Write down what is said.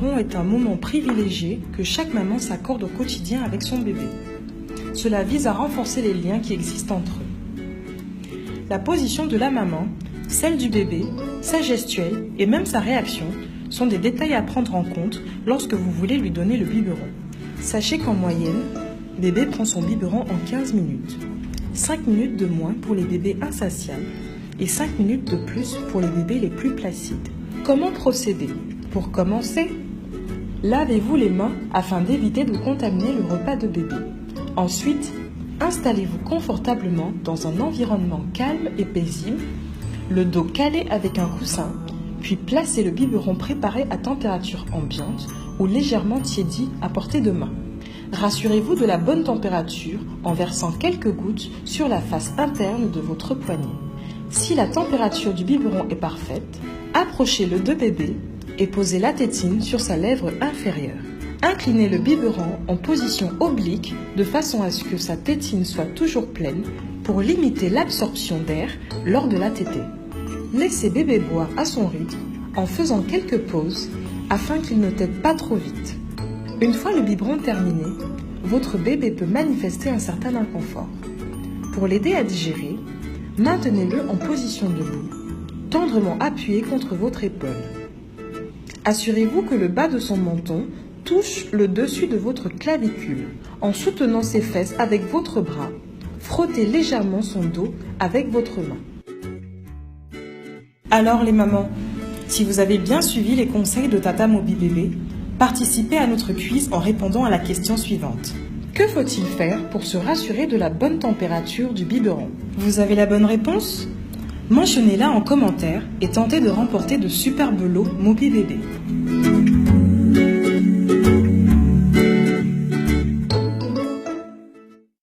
biberon est un moment privilégié que chaque maman s'accorde au quotidien avec son bébé. Cela vise à renforcer les liens qui existent entre eux. La position de la maman, celle du bébé, sa gestuelle et même sa réaction sont des détails à prendre en compte lorsque vous voulez lui donner le biberon. Sachez qu'en moyenne, bébé prend son biberon en 15 minutes. 5 minutes de moins pour les bébés insatiables et 5 minutes de plus pour les bébés les plus placides. Comment procéder? Pour commencer, lavez-vous les mains afin d'éviter de contaminer le repas de bébé. Ensuite, installez-vous confortablement dans un environnement calme et paisible, le dos calé avec un coussin, puis placez le biberon préparé à température ambiante ou légèrement tiédi à portée de main. Rassurez-vous de la bonne température en versant quelques gouttes sur la face interne de votre poignet. Si la température du biberon est parfaite, approchez-le de bébé et posez la tétine sur sa lèvre inférieure. Inclinez le biberon en position oblique de façon à ce que sa tétine soit toujours pleine pour limiter l'absorption d'air lors de la tétée. Laissez bébé boire à son rythme en faisant quelques pauses afin qu'il ne tète pas trop vite. Une fois le biberon terminé, votre bébé peut manifester un certain inconfort. Pour l'aider à digérer, maintenez-le en position debout, tendrement appuyé contre votre épaule. Assurez-vous que le bas de son menton touche le dessus de votre clavicule. En soutenant ses fesses avec votre bras, frottez légèrement son dos avec votre main. Alors les mamans, si vous avez bien suivi les conseils de Tata Moby Bébé, participez à notre quiz en répondant à la question suivante. Que faut-il faire pour se rassurer de la bonne température du biberon? Vous avez la bonne réponse? Mentionnez-la en commentaire et tentez de remporter de superbes lots Moby Bébé.